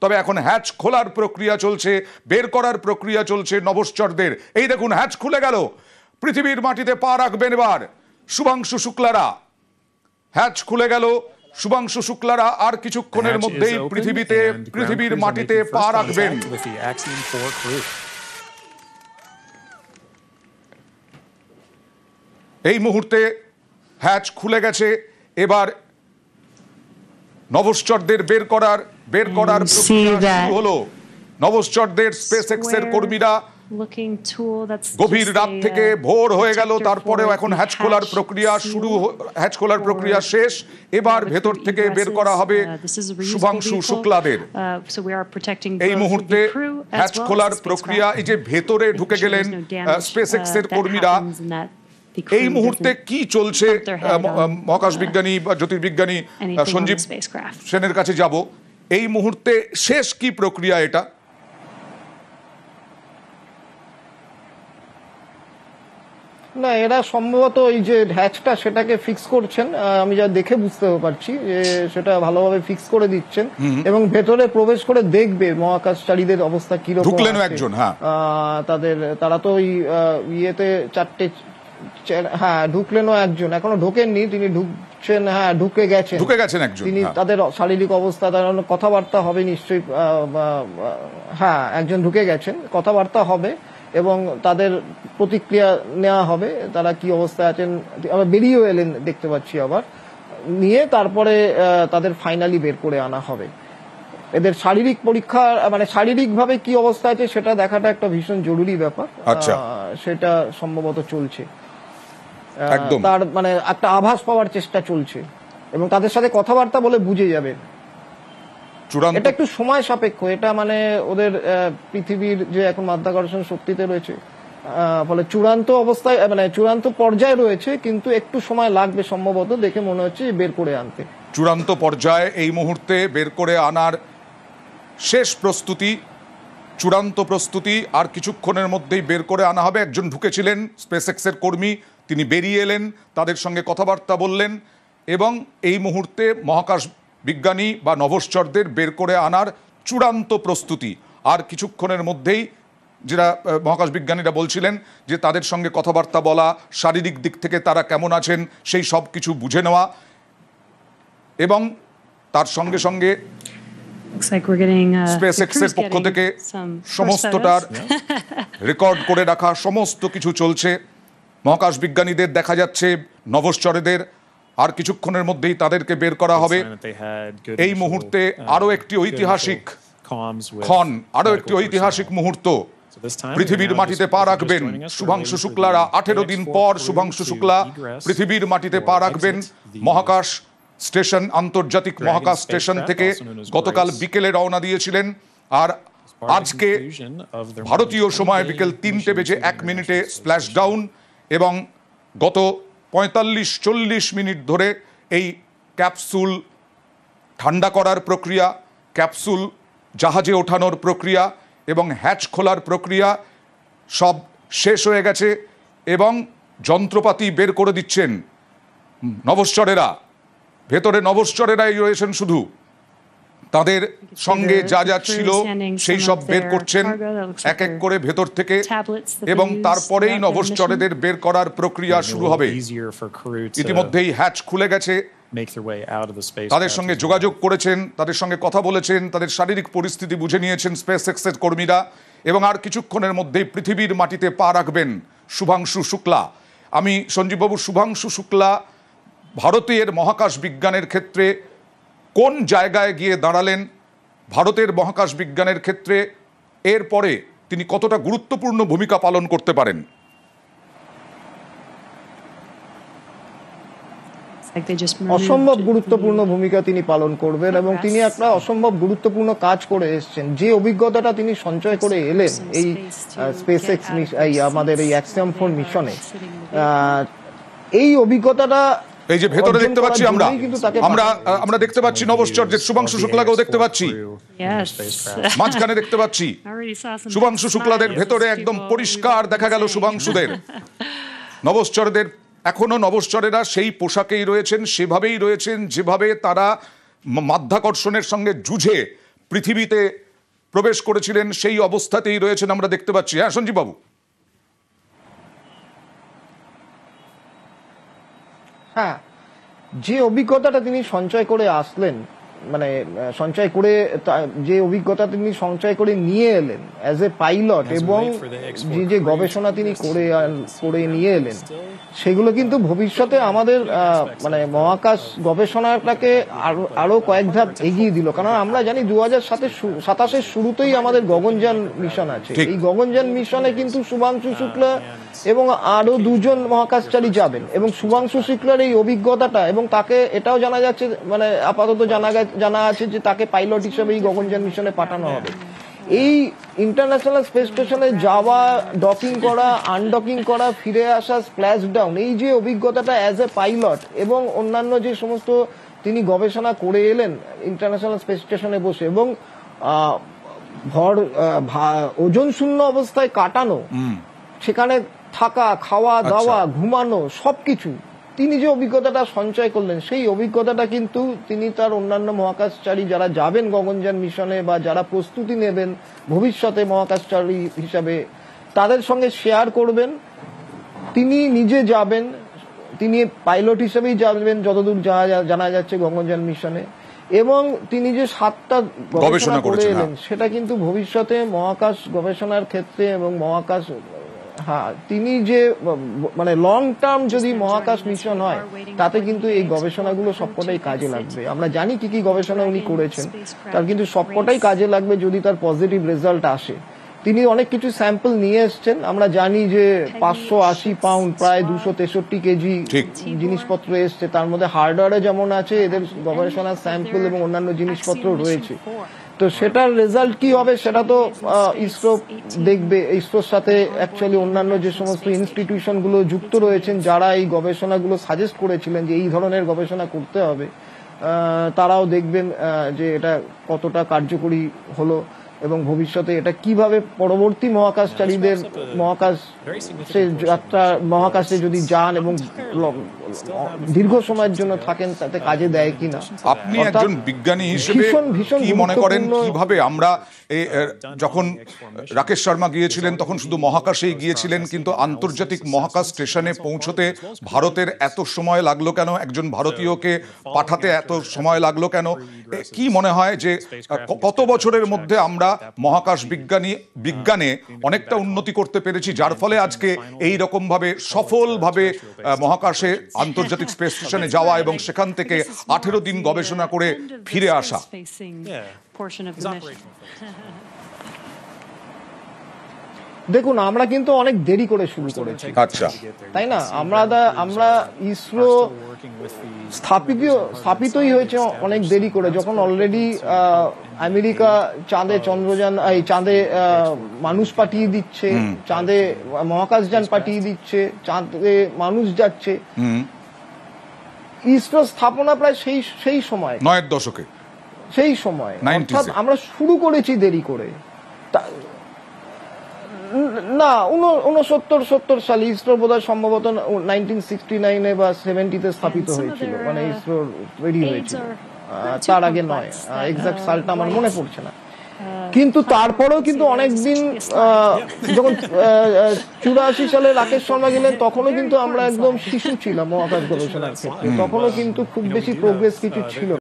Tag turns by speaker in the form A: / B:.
A: তবে এখন হ্যাচ খোলার প্রক্রিয়া চলছে, বের করার প্রক্রিয়া চলছে নভশ্চরদের। এই দেখুন, হ্যাচ খুলে গেল, পৃথিবীর মাটিতে পা রাখবেন এবার শুভাংশু শুক্লারা। হ্যাচ খুলে গেল, শুভাংশু শুক্লারা আর কিছুক্ষণের মধ্যেই পৃথিবীর মাটিতে পা রাখবেন। এই মুহূর্তে হ্যাচ খুলে গেছে, এবার নভশ্চরদের বের করার প্রক্রিয়া শুরু হলো। নভশ্চরদের স্পেসএক্স এর কর্মীরা গভীর রাত থেকে ভোর হয়ে গেল, তারপরেও এখন হ্যাচ খোলার প্রক্রিয়া শেষ। এবার ভেতর থেকে বের করা হবে শুভাংশু শুক্লাদের। এই মুহূর্তে হ্যাচ খোলার প্রক্রিয়া, এই যে ভেতরে ঢুকে গেলেন স্পেসএক্স এর কর্মীরা, এই মুহূর্তে কি চলছে মহাকাশ বিজ্ঞানী বা জ্যোতির্বিজ্ঞানী সঞ্জীব সেনের কাছে যাব। এই মুহূর্তে শেষ কি প্রক্রিয়া এটা?
B: না, এরা সম্ভবত এই যে হ্যাচটা সেটাকে ফিক্স করছেন, আমি যা দেখে বুঝতে পারছি যে সেটা ভালোভাবে ফিক্স করে দিচ্ছেন এবং ভেতরে প্রবেশ করে দেখবে মহাকাশচারীদের অবস্থা কিরকম।
A: ঢুকলেন একজন,
B: তারা তো ওই ইয়েতে চারটে, হ্যাঁ ঢুকলেনও একজন, এখনো ঢোকেননি, তিনি ঢুকছেন, হ্যাঁ ঢুকে গেছেন একজন। তিনি তাদের শারীরিক অবস্থা, তার কথাবার্তা হবে নিশ্চয়ই, হ্যাঁ একজন ঢুকে গেছেন, কথাবার্তা হবে এবং তাদের প্রতিক্রিয়া নেওয়া হবে, তারা কি অবস্থায় আছেন। আবার বেরিয়েও এলেন দেখতে পাচ্ছি, আবার নিয়ে তারপরে তাদের ফাইনালি বের করে আনা হবে। এদের শারীরিক পরীক্ষা, মানে শারীরিকভাবে কি অবস্থা আছে সেটা দেখাটা একটা ভীষণ জরুরি ব্যাপার। সেটা সম্ভবত চলছে, তার মানে একটা আভাস পাওয়ার চেষ্টা চলছে এবং তাদের সাথে কথাবার্তা বলে বুঝে যাবে। এটা একটু সময় সাপেক্ষ, এটা মানে ওদের পৃথিবীর যে এখন মাধ্যাকর্ষণ শক্তিতে রয়েছে, ফলে চূড়ান্ত অবস্থায়, মানে চূড়ান্ত পর্যায়ে রয়েছে, কিন্তু একটু সময় লাগবে সম্ভবত, দেখে মনে হচ্ছে বের করে আনতে।
A: চূড়ান্ত পর্যায়ে এই মুহূর্তে বের করে আনার শেষ প্রস্তুতি, চূড়ান্ত প্রস্তুতি, আর কিছুক্ষণের মধ্যেই বের করে আনা হবে। একজন ঢুকেছিলেন স্পেসএক্স এর কর্মী, তিনি বেরিয়ে এলেন, তাদের সঙ্গে কথাবার্তা বললেন এবং এই মুহূর্তে মহাকাশ বিজ্ঞানী বা নভশ্চরদের বের করে আনার চূড়ান্ত প্রস্তুতি। আর কিছুক্ষণের মধ্যেই, যেটা মহাকাশ বিজ্ঞানীরা বলছিলেন, যে তাদের সঙ্গে কথাবার্তা বলা, শারীরিক দিক থেকে তারা কেমন আছেন সেই সব কিছু বুঝে নেওয়া এবং তার সঙ্গে সঙ্গে স্পেসএক্স এর পক্ষ থেকে সমস্তটার রেকর্ড করে রাখা সমস্ত কিছু চলছে। মহাকাশ বিজ্ঞানীদের দেখা যাচ্ছে, নভশ্চরদের আর কিছুক্ষণের মধ্যেই তাদেরকে বের করা হবে। এই মুহূর্তে আরো একটি ঐতিহাসিক ক্ষণ, আরো একটি ঐতিহাসিক মুহূর্ত। পৃথিবীর মাটিতে পা রাখবেন শুভাংশু শুক্লারা। 18 দিন পর শুভাংশু শুক্লা পৃথিবীর মাটিতে পা রাখবেন মহাকাশ স্টেশন, আন্তর্জাতিক মহাকাশ স্টেশন থেকে। গতকাল বিকেলে রওনা দিয়েছিলেন, আর আজকে ভারতীয় সময় বিকেল 3:01 স্প্ল্যাশ ডাউন এবং গত 45-40 মিনিট ধরে এই ক্যাপসুল ঠান্ডা করার প্রক্রিয়া, ক্যাপসুল জাহাজে ওঠানোর প্রক্রিয়া এবং হ্যাচ খোলার প্রক্রিয়া সব শেষ হয়ে গেছে এবং যন্ত্রপাতি বের করে দিচ্ছেন নভশ্চরেরা। ভেতরে নভশ্চরেরাই রয়েছেন, শুধু তাদের সঙ্গে যা যা ছিল সেই সব বের করছেন এক এক করে ভেতর থেকে এবং তারপরেই নভশ্চরদের বের করার প্রক্রিয়া শুরু হবে। ইতিমধ্যেই হ্যাচ খুলে গেছে, তাদের সঙ্গে যোগাযোগ করেছেন, তাদের সঙ্গে কথা বলেছেন, তাদের শারীরিক পরিস্থিতি বুঝে নিয়েছেন স্পেসএক্স এর কর্মীরা এবং আর কিছুক্ষণের মধ্যেই পৃথিবীর মাটিতে পা রাখবেন শুভাংশু শুক্লা। আমি সঞ্জীববাবু, শুভাংশু শুক্লা ভারতের মহাকাশ বিজ্ঞানের ক্ষেত্রে কোন জায়গায় গিয়ে দাঁড়ালেন, ভারতের মহাকাশ বিজ্ঞানের ক্ষেত্রে এরপরে তিনি কতটা গুরুত্বপূর্ণ ভূমিকা পালন করতে পারেন?
B: অসম্ভব গুরুত্বপূর্ণ ভূমিকা তিনি পালন করবেন এবং তিনি একটা অসম্ভব গুরুত্বপূর্ণ কাজ করে এসেছেন। যে অভিজ্ঞতাটা তিনি সঞ্চয় করে এলেন এই স্পেসএক্স, আমাদের এই অ্যাক্সিওম 4 মিশনে, এই অভিজ্ঞতাটা,
A: এই যে ভেতরে দেখতে পাচ্ছি আমরা দেখতে পাচ্ছি নভশ্চরদের শুভাংশু শুক্লাকেও দেখতে পাচ্ছি, মাঝখানে দেখতে পাচ্ছি শুভাংশু শুক্লাদের। ভেতরে একদম পরিষ্কার দেখা গেল শুভাংশুদের। নভশ্চরদের এখনো নভশ্চরেরা সেই পোশাকেই রয়েছেন, সেভাবেই রয়েছেন যেভাবে তারা মাধ্যাকর্ষণের সঙ্গে যুঝে পৃথিবীতে প্রবেশ করেছিলেন সেই অবস্থাতেই রয়েছেন আমরা দেখতে পাচ্ছি। হ্যাঁ সঞ্জীব বাবু।
B: হ্যাঁ, যে অভিজ্ঞতাটা তিনি সঞ্চয় করে আসলেন, মানে সঞ্চয় করে যে অভিজ্ঞতা তিনি সঞ্চয় করে নিয়ে এলেন অ্যাজ এ পাইলট, এবং যে গবেষণা তিনি করে নিয়ে এলেন, সেগুলো কিন্তু ভবিষ্যতে আমাদের মহাকাশ গবেষণাটাকে আরো কয়েক ধাপ এগিয়ে দিল। কারণ আমরা জানি 2027 শুরুতেই আমাদের গগনযান মিশন আছে। এই গগনযান মিশনে কিন্তু শুভাংশু শুক্লা এবং আরো 2জন মহাকাশচারী যাবেন, এবং শুভাংশু শুক্লার এই অভিজ্ঞতাটা, এবং তাকে এটাও জানা যাচ্ছে, মানে আপাতত জানা আছে যে তাকে পাইলট হিসেবে এই গগনযান মিশনে পাঠানো হবে। এই ইন্টারন্যাশনাল স্পেস স্টেশনে যাওয়া, ডকিং করা, আনডকিং করা, ফিরে আসা, স্প্ল্যাশ ডাউন, এই যে অভিজ্ঞতাটা অ্যাজ এ পাইলট এবং অন্যান্য যে সমস্ত তিনি গবেষণা করে এলেন ইন্টারন্যাশনাল স্পেস স্টেশনে বসে, এবং ওজন শূন্য অবস্থায় কাটানো, সেখানে থাকা, খাওয়া দাওয়া, ঘুমানো, সবকিছু তিনি যে অভিজ্ঞতাটা সঞ্চয় করলেন, সেই অভিজ্ঞতাটা কিন্তু তিনি তার অন্যান্য মহাকাশচারী যারা যাবেন গগনযান মিশনে বা যারা প্রস্তুতি নেবেন ভবিষ্যতে মহাকাশচারী হিসাবে, তাদের সঙ্গে শেয়ার করবেন। তিনি নিজে যাবেন, তিনি পাইলট হিসেবেই যাবেন যতদূর জানা যাচ্ছে গগনযান মিশনে, এবং তিনি যে 7টা গবেষণা করে এলেন, সেটা কিন্তু ভবিষ্যতে মহাকাশ গবেষণার ক্ষেত্রে এবং মহাকাশ, হ্যাঁ, তিনি যে মানে লং টার্ম যদি মহাকাশ মিশন হয়, তাতে কিন্তু এই গবেষণাগুলো সবকটাই কাজে লাগবে। আমরা জানি কি কি গবেষণা উনি করেছেন, তার কিন্তু সবকটাই কাজে লাগবে যদি তার পজিটিভ রেজাল্ট আসে। তিনি অনেক কিছু স্যাম্পল নিয়ে এসছেন। আমরা জানি যে 580 পাউন্ড, প্রায় 263 কেজি জিনিসপত্র এসছে। তার মধ্যে হার্ডওয়্যারে যেমন আছে, এদের গবেষণার স্যাম্পল এবং অন্যান্য জিনিসপত্র রয়েছে। তো সেটার রেজাল্ট কি হবে সেটা তো ইসরো দেখবে। ইসরোর সাথে অ্যাকচুয়ালি অন্যান্য যে সমস্ত ইনস্টিটিউশন গুলো যুক্ত রয়েছেন, যারা এই গবেষণাগুলো সাজেস্ট করেছিলেন যে এই ধরনের গবেষণা করতে হবে, তারাও দেখবেন যে এটা কতটা কার্যকরী হলো, এবং ভবিষ্যতে এটা কিভাবে পরবর্তী মহাকাশচারীদের মহাকাশে যদি যান এবং দীর্ঘ সময়ের জন্য থাকেন, তাতে কাজে দেয় কিনা।
A: আপনি একজন বিজ্ঞানী হিসেবে কি মনে করেন, কিভাবে আমরা যখন রাকেশ শর্মা গিয়েছিলেন তখন শুধু মহাকাশেই গিয়েছিলেন, কিন্তু আন্তর্জাতিক মহাকাশ স্টেশনে পৌঁছতে ভারতের এত সময় লাগলো কেন? একজন ভারতীয়কে পাঠাতে এত সময় লাগলো কেন? কি মনে হয় যে কত বছরের মধ্যে আমরা মহাকাশ বিজ্ঞানে অনেকটা উন্নতি করতে পেরেছি, যার ফলে আজকে এই রকম ভাবে সফলভাবে মহাকাশে আন্তর্জাতিক স্পেস স্টেশনে যাওয়া এবং সেখান থেকে 18 দিন গবেষণা করে ফিরে আসা?
B: দেখুন, আমরা কিন্তু অনেক দেরি করে শুরু করেছি,
A: আচ্ছা,
B: তাই না? আমরা ইসরো স্থাপিতই হয়েছে অনেক দেরি করে, যখন অলরেডি আমেরিকা চাঁদে চাঁদে মানুষ পাঠিয়ে দিচ্ছে, চাঁদে মহাকাশযান পাঠিয়ে দিচ্ছে, চাঁদে মানুষ যাচ্ছে। ইসরো স্থাপনা প্রায় সেই সময়,
A: 9 দশকে,
B: সেই সময়। অর্থাৎ আমরা শুরু করেছি দেরি করে। না, 69-70 সালে ইসরো বোধহয় সম্ভবত 1969 বা 70-তে স্থাপিত হয়েছিল, মানে ইসরো তৈরি হয়েছিল, তার আগে নয়। এক্সাক্ট সালটা আমার মনে পড়ছে না। কিন্তু তারপরেও কিন্তু অনেকদিন, যখন 84 সালে রাকেশ শর্মা গেলেন, তখনও কিন্তু আমরা একদম শিশু ছিলাম মহাকাশ গবেষণার ক্ষেত্রে। তখনও কিন্তু খুব বেশি প্রোগ্রেস কিছু ছিল।